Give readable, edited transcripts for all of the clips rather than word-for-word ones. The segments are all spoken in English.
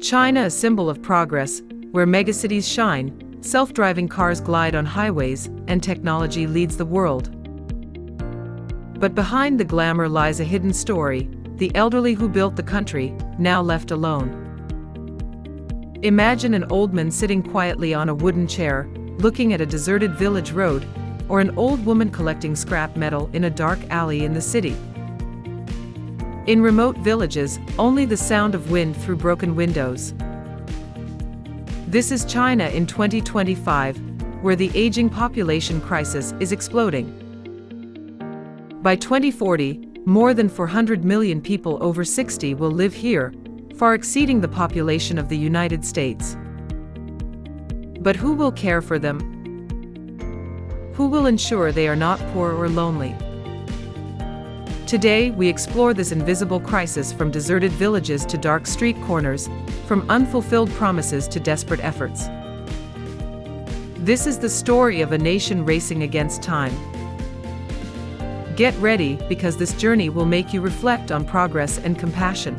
China, a symbol of progress, where megacities shine, self-driving cars glide on highways, and technology leads the world. But behind the glamour lies a hidden story, the elderly who built the country, now left alone. Imagine an old man sitting quietly on a wooden chair, looking at a deserted village road, or an old woman collecting scrap metal in a dark alley in the city. In remote villages, only the sound of wind through broken windows. This is China in 2025, where the aging population crisis is exploding. By 2040, more than 400 million people over 60 will live here, far exceeding the population of the United States. But who will care for them? Who will ensure they are not poor or lonely? Today, we explore this invisible crisis, from deserted villages to dark street corners, from unfulfilled promises to desperate efforts. This is the story of a nation racing against time. Get ready, because this journey will make you reflect on progress and compassion.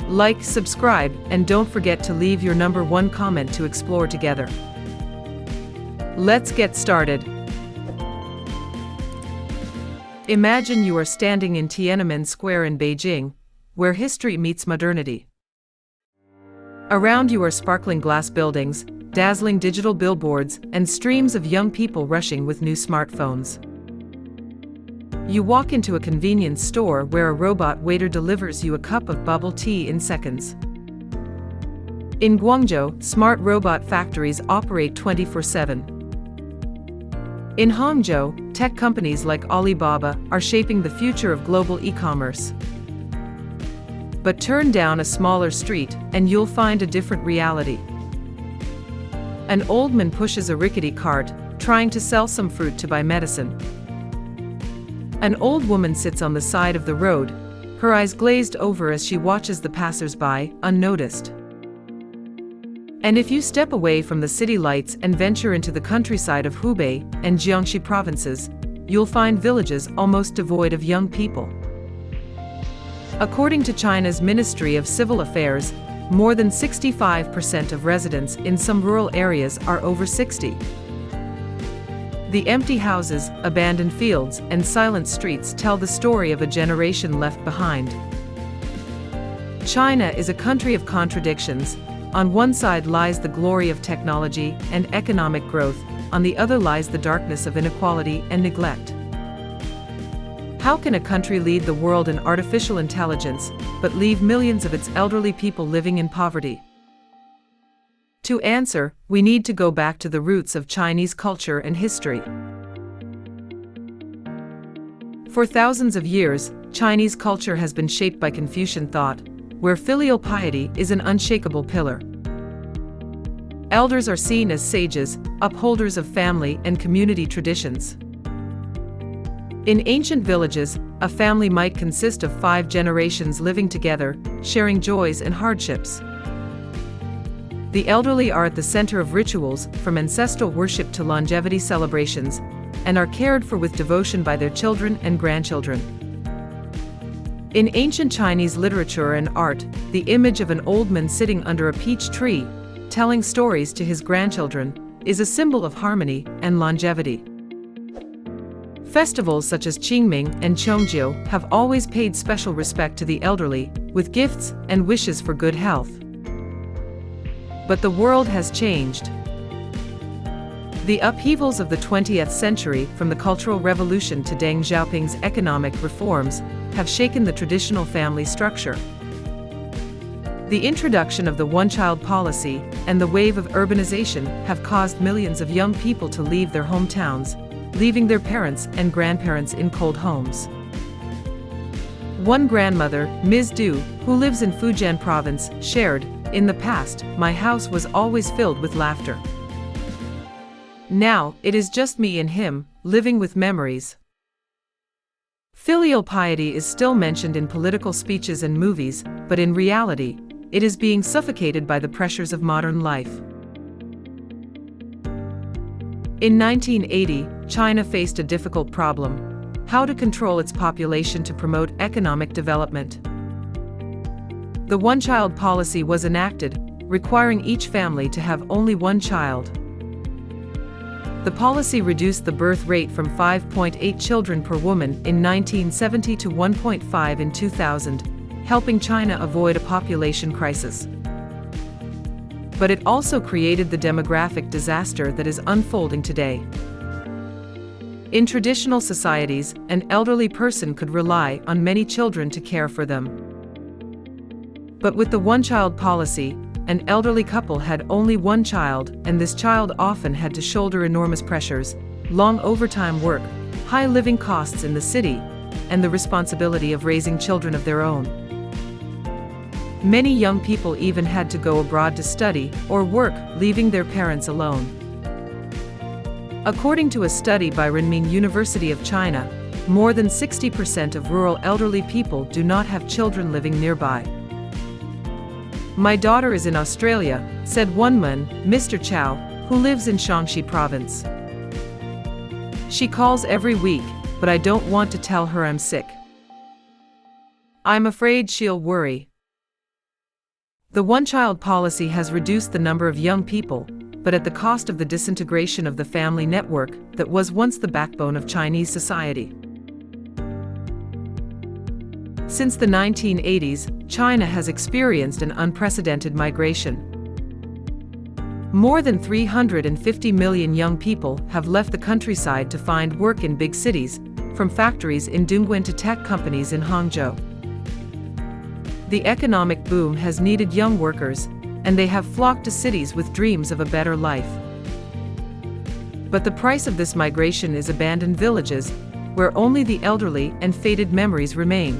Like, subscribe, and don't forget to leave your #1 comment to explore together. Let's get started. Imagine you are standing in Tiananmen Square in Beijing, where history meets modernity. Around you are sparkling glass buildings, dazzling digital billboards, and streams of young people rushing with new smartphones. You walk into a convenience store where a robot waiter delivers you a cup of bubble tea in seconds. In Guangzhou, smart robot factories operate 24/7. In Hangzhou, tech companies like Alibaba are shaping the future of global e-commerce. But turn down a smaller street, and you'll find a different reality. An old man pushes a rickety cart, trying to sell some fruit to buy medicine. An old woman sits on the side of the road, her eyes glazed over as she watches the passers-by, unnoticed. And if you step away from the city lights and venture into the countryside of Hubei and Jiangxi provinces, you'll find villages almost devoid of young people. According to China's Ministry of Civil Affairs, more than 65% of residents in some rural areas are over 60. The empty houses, abandoned fields, and silent streets tell the story of a generation left behind. China is a country of contradictions. On one side lies the glory of technology and economic growth, on the other lies the darkness of inequality and neglect. How can a country lead the world in artificial intelligence, but leave millions of its elderly people living in poverty? To answer, we need to go back to the roots of Chinese culture and history. For thousands of years, Chinese culture has been shaped by Confucian thought, where filial piety is an unshakable pillar. Elders are seen as sages, upholders of family and community traditions. In ancient villages, a family might consist of 5 generations living together, sharing joys and hardships. The elderly are at the center of rituals, from ancestral worship to longevity celebrations, and are cared for with devotion by their children and grandchildren. In ancient Chinese literature and art, the image of an old man sitting under a peach tree, telling stories to his grandchildren, is a symbol of harmony and longevity. Festivals such as Qingming and Chongjiu have always paid special respect to the elderly, with gifts and wishes for good health. But the world has changed. The upheavals of the 20th century, from the Cultural Revolution to Deng Xiaoping's economic reforms, have shaken the traditional family structure. The introduction of the one-child policy and the wave of urbanization have caused millions of young people to leave their hometowns, leaving their parents and grandparents in cold homes. One grandmother, Ms. Du, who lives in Fujian province, shared, "In the past, my house was always filled with laughter. Now, it is just me and him, living with memories." Filial piety is still mentioned in political speeches and movies, but in reality, it is being suffocated by the pressures of modern life. In 1980, China faced a difficult problem: how to control its population to promote economic development. The one-child policy was enacted, requiring each family to have only one child. The policy reduced the birth rate from 5.8 children per woman in 1970 to 1.5 in 2000, helping China avoid a population crisis. But it also created the demographic disaster that is unfolding today. In traditional societies, an elderly person could rely on many children to care for them. But with the one-child policy, an elderly couple had only one child, and this child often had to shoulder enormous pressures, long overtime work, high living costs in the city, and the responsibility of raising children of their own. Many young people even had to go abroad to study or work, leaving their parents alone. According to a study by Renmin University of China, more than 60% of rural elderly people do not have children living nearby. "My daughter is in Australia," said one man, Mr. Chow, who lives in Shaanxi province. "She calls every week, but I don't want to tell her I'm sick. I'm afraid she'll worry." The one-child policy has reduced the number of young people, but at the cost of the disintegration of the family network that was once the backbone of Chinese society. Since the 1980s, China has experienced an unprecedented migration. More than 350 million young people have left the countryside to find work in big cities, from factories in Dongguan to tech companies in Hangzhou. The economic boom has needed young workers, and they have flocked to cities with dreams of a better life. But the price of this migration is abandoned villages, where only the elderly and faded memories remain.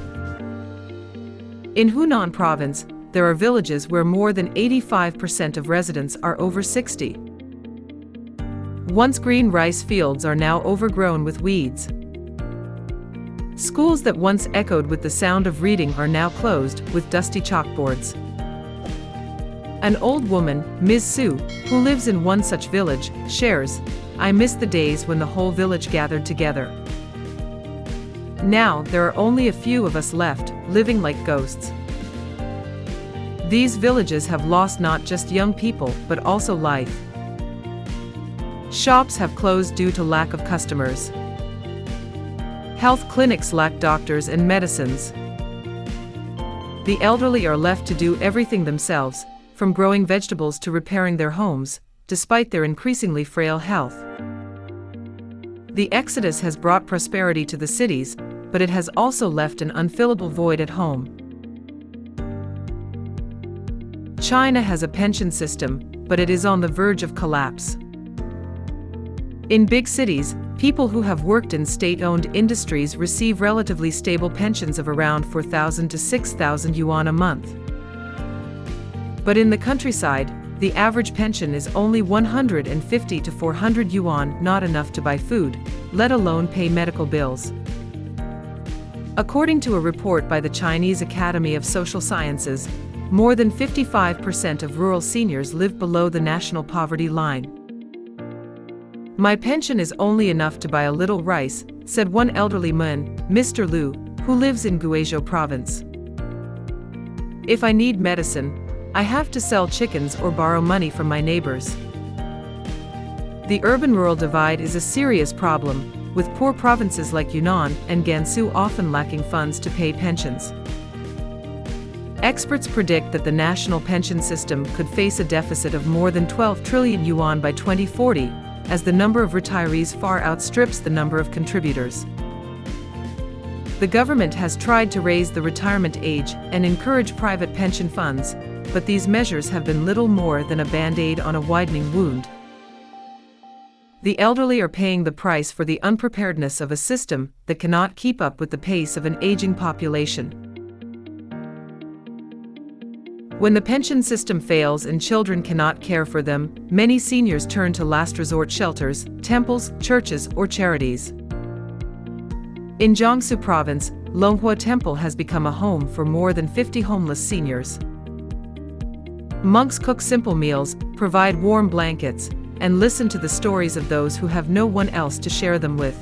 In Hunan province, there are villages where more than 85% of residents are over 60. Once green rice fields are now overgrown with weeds. Schools that once echoed with the sound of reading are now closed with dusty chalkboards. An old woman, Ms. Su, who lives in one such village, shares, "I miss the days when the whole village gathered together. Now there are only a few of us left, living like ghosts." These villages have lost not just young people, but also life. Shops have closed due to lack of customers. Health clinics lack doctors and medicines. The elderly are left to do everything themselves, from growing vegetables to repairing their homes, despite their increasingly frail health. The exodus has brought prosperity to the cities, but it has also left an unfillable void at home. China has a pension system, but it is on the verge of collapse. In big cities, people who have worked in state-owned industries receive relatively stable pensions of around 4,000 to 6,000 yuan a month. But in the countryside, the average pension is only 150 to 400 yuan, not enough to buy food, let alone pay medical bills. According to a report by the Chinese Academy of Social Sciences, more than 55% of rural seniors live below the national poverty line. "My pension is only enough to buy a little rice," said one elderly man, Mr. Liu, who lives in Guizhou province. "If I need medicine, I have to sell chickens or borrow money from my neighbors." The urban-rural divide is a serious problem, with poor provinces like Yunnan and Gansu often lacking funds to pay pensions. Experts predict that the national pension system could face a deficit of more than 12 trillion yuan by 2040, as the number of retirees far outstrips the number of contributors. The government has tried to raise the retirement age and encourage private pension funds, but these measures have been little more than a band-aid on a widening wound. The elderly are paying the price for the unpreparedness of a system that cannot keep up with the pace of an aging population. When the pension system fails and children cannot care for them, many seniors turn to last resort shelters, temples, churches, or charities. In Jiangsu province, Longhua Temple has become a home for more than 50 homeless seniors. Monks cook simple meals, provide warm blankets, and listen to the stories of those who have no one else to share them with.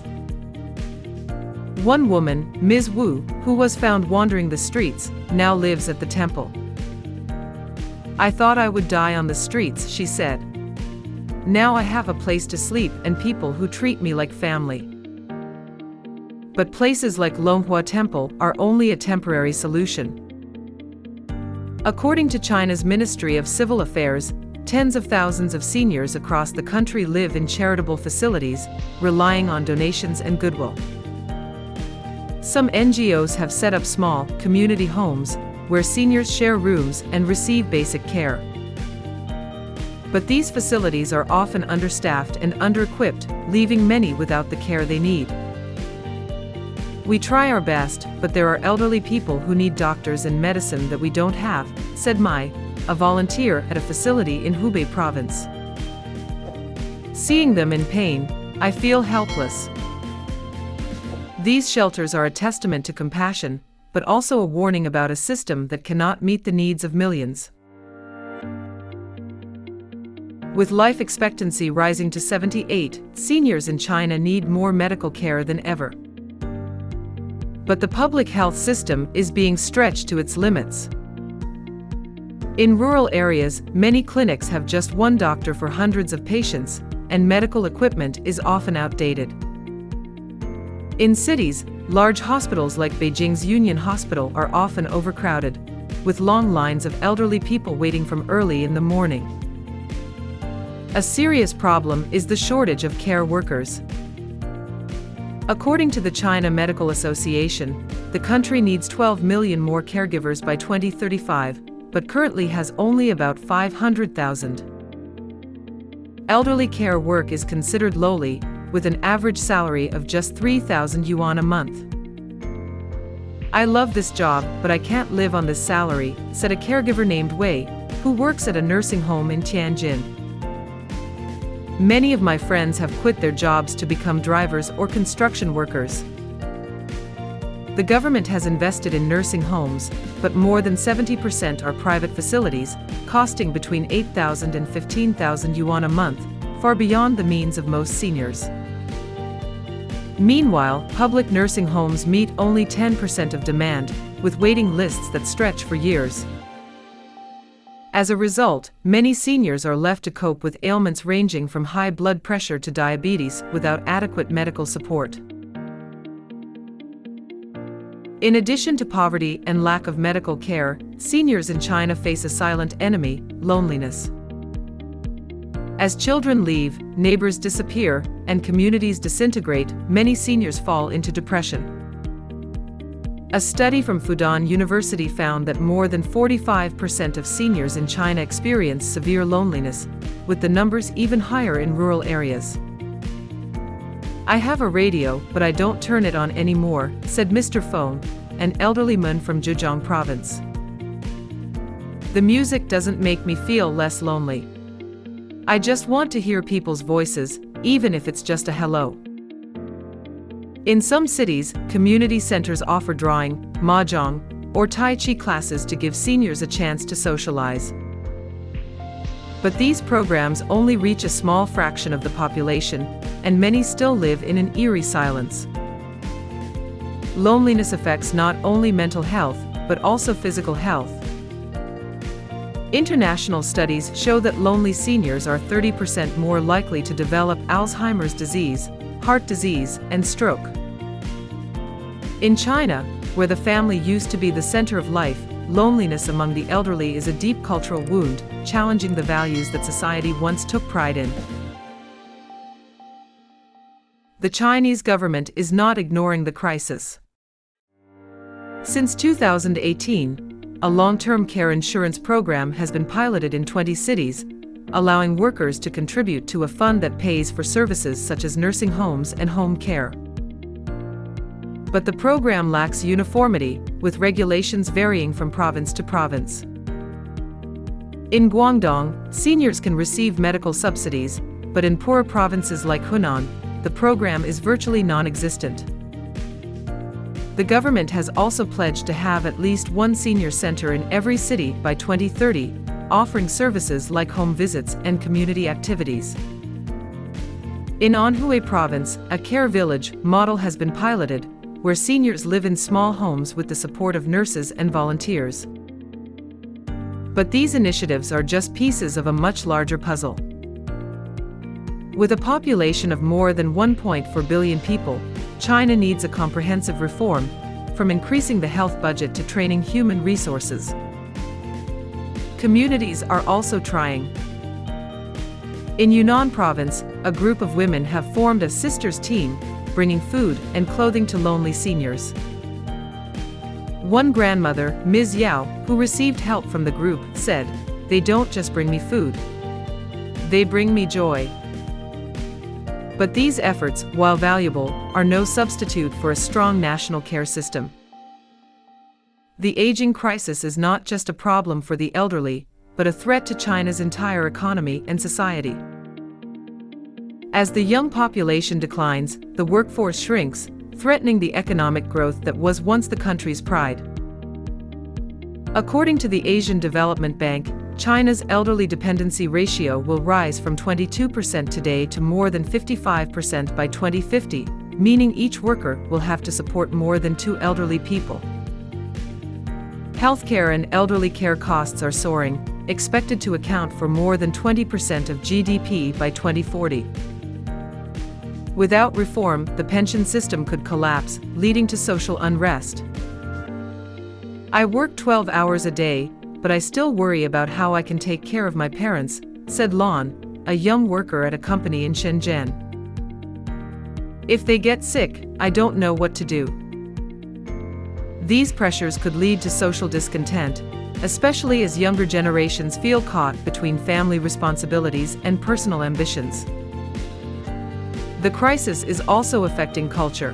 One woman, Ms. Wu, who was found wandering the streets, now lives at the temple. "I thought I would die on the streets," she said. "Now I have a place to sleep and people who treat me like family." But places like Longhua Temple are only a temporary solution. According to China's Ministry of Civil Affairs, tens of thousands of seniors across the country live in charitable facilities, relying on donations and goodwill. Some NGOs have set up small, community homes, where seniors share rooms and receive basic care. But these facilities are often understaffed and under-equipped, leaving many without the care they need. "We try our best, but there are elderly people who need doctors and medicine that we don't have," said Mai, a volunteer at a facility in Hubei province. "Seeing them in pain, I feel helpless." These shelters are a testament to compassion, but also a warning about a system that cannot meet the needs of millions. With life expectancy rising to 78, seniors in China need more medical care than ever. But the public health system is being stretched to its limits. In rural areas, many clinics have just one doctor for hundreds of patients, and medical equipment is often outdated. In cities, large hospitals like Beijing's Union Hospital are often overcrowded, with long lines of elderly people waiting from early in the morning. A serious problem is the shortage of care workers. According to the China Medical Association, the country needs 12 million more caregivers by 2035, but currently has only about 500,000. Elderly care work is considered lowly, with an average salary of just 3,000 yuan a month. "I love this job, but I can't live on this salary," said a caregiver named Wei, who works at a nursing home in Tianjin. "Many of my friends have quit their jobs to become drivers or construction workers." The government has invested in nursing homes, but more than 70% are private facilities, costing between 8,000 and 15,000 yuan a month, far beyond the means of most seniors. Meanwhile, public nursing homes meet only 10% of demand, with waiting lists that stretch for years. As a result, many seniors are left to cope with ailments ranging from high blood pressure to diabetes without adequate medical support. In addition to poverty and lack of medical care, seniors in China face a silent enemy: loneliness. As children leave, neighbors disappear, and communities disintegrate, many seniors fall into depression. A study from Fudan University found that more than 45% of seniors in China experience severe loneliness, with the numbers even higher in rural areas. "I have a radio, but I don't turn it on anymore," said Mr. Feng, an elderly man from Zhejiang province. "The music doesn't make me feel less lonely. I just want to hear people's voices, even if it's just a hello." In some cities, community centers offer drawing, mahjong, or tai chi classes to give seniors a chance to socialize. But these programs only reach a small fraction of the population, and many still live in an eerie silence. Loneliness affects not only mental health, but also physical health. International studies show that lonely seniors are 30% more likely to develop Alzheimer's disease, heart disease, and stroke. In China, where the family used to be the center of life, loneliness among the elderly is a deep cultural wound, challenging the values that society once took pride in. The Chinese government is not ignoring the crisis. Since 2018, a long-term care insurance program has been piloted in 20 cities, allowing workers to contribute to a fund that pays for services such as nursing homes and home care. But the program lacks uniformity, with regulations varying from province to province. In Guangdong, seniors can receive medical subsidies, but in poorer provinces like Hunan, the program is virtually non-existent. The government has also pledged to have at least one senior center in every city by 2030, offering services like home visits and community activities. In Anhui Province, a care village model has been piloted, where seniors live in small homes with the support of nurses and volunteers. But these initiatives are just pieces of a much larger puzzle. With a population of more than 1.4 billion people, China needs a comprehensive reform, from increasing the health budget to training human resources. Communities are also trying. In Yunnan province, a group of women have formed a sisters team, bringing food and clothing to lonely seniors. One grandmother, Ms. Yao, who received help from the group, said, "They don't just bring me food. They bring me joy." But these efforts, while valuable, are no substitute for a strong national care system. The aging crisis is not just a problem for the elderly, but a threat to China's entire economy and society. As the young population declines, the workforce shrinks, threatening the economic growth that was once the country's pride. According to the Asian Development Bank, China's elderly dependency ratio will rise from 22% today to more than 55% by 2050, meaning each worker will have to support more than 2 elderly people. Healthcare and elderly care costs are soaring, expected to account for more than 20% of GDP by 2040. Without reform, the pension system could collapse, leading to social unrest. "I work 12 hours a day, but I still worry about how I can take care of my parents," said Lon, a young worker at a company in Shenzhen. "If they get sick, I don't know what to do." These pressures could lead to social discontent, especially as younger generations feel caught between family responsibilities and personal ambitions. The crisis is also affecting culture.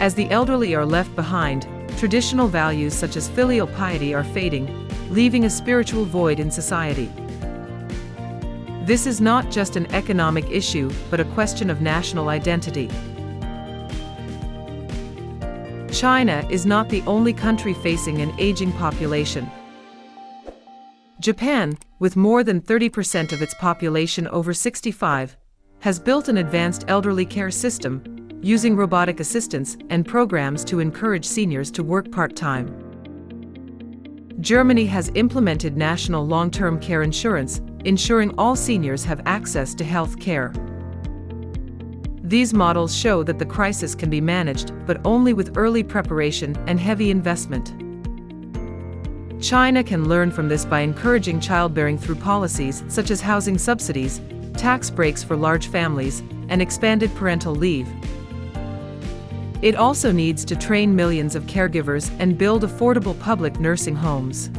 As the elderly are left behind, traditional values such as filial piety are fading, leaving a spiritual void in society. This is not just an economic issue, but a question of national identity. China is not the only country facing an aging population. Japan, with more than 30% of its population over 65, has built an advanced elderly care system, using robotic assistance and programs to encourage seniors to work part-time. Germany has implemented national long-term care insurance, ensuring all seniors have access to health care. These models show that the crisis can be managed, but only with early preparation and heavy investment. China can learn from this by encouraging childbearing through policies such as housing subsidies, tax breaks for large families, and expanded parental leave. It also needs to train millions of caregivers and build affordable public nursing homes.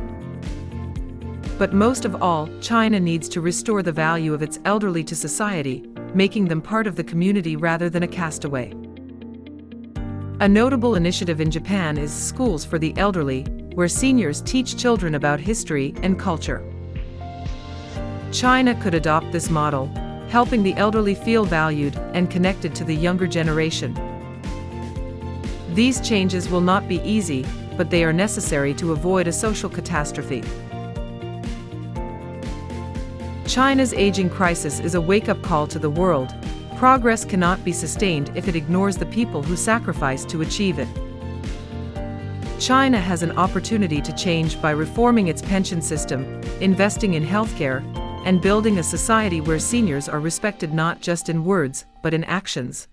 But most of all, China needs to restore the value of its elderly to society, making them part of the community rather than a castaway. A notable initiative in Japan is Schools for the Elderly, where seniors teach children about history and culture. China could adopt this model, helping the elderly feel valued and connected to the younger generation. These changes will not be easy, but they are necessary to avoid a social catastrophe. China's aging crisis is a wake-up call to the world. Progress cannot be sustained if it ignores the people who sacrifice to achieve it. China has an opportunity to change by reforming its pension system, investing in healthcare, and building a society where seniors are respected not just in words, but in actions.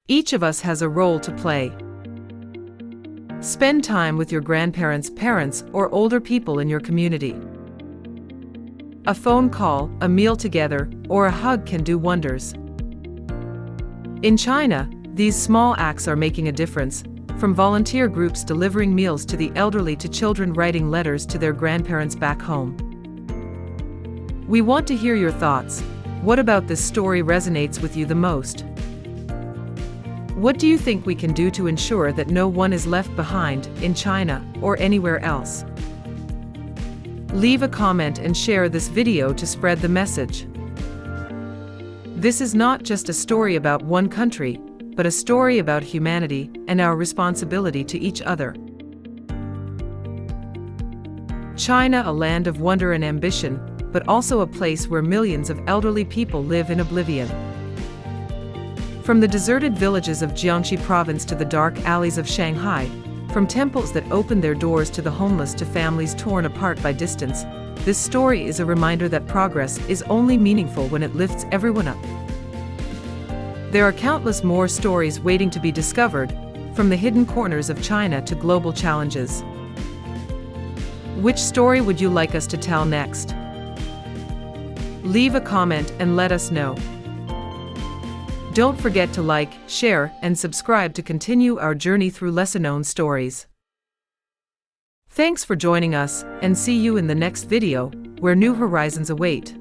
Each of us has a role to play. Spend time with your grandparents, parents, or older people in your community. A phone call, a meal together, or a hug can do wonders. In China, these small acts are making a difference, from volunteer groups delivering meals to the elderly to children writing letters to their grandparents back home. We want to hear your thoughts. What about this story resonates with you the most? What do you think we can do to ensure that no one is left behind, in China or anywhere else? Leave a comment and share this video to spread the message. This is not just a story about one country, but a story about humanity and our responsibility to each other. China, a land of wonder and ambition, but also a place where millions of elderly people live in oblivion. From the deserted villages of Jiangxi province to the dark alleys of Shanghai, From temples that open their doors to the homeless to families torn apart by distance, this story is a reminder that progress is only meaningful when it lifts everyone up. There are countless more stories waiting to be discovered, from the hidden corners of China to global challenges. Which story would you like us to tell next? Leave a comment and let us know. Don't forget to like, share, and subscribe to continue our journey through lesser-known stories. Thanks for joining us, and see you in the next video, where new horizons await.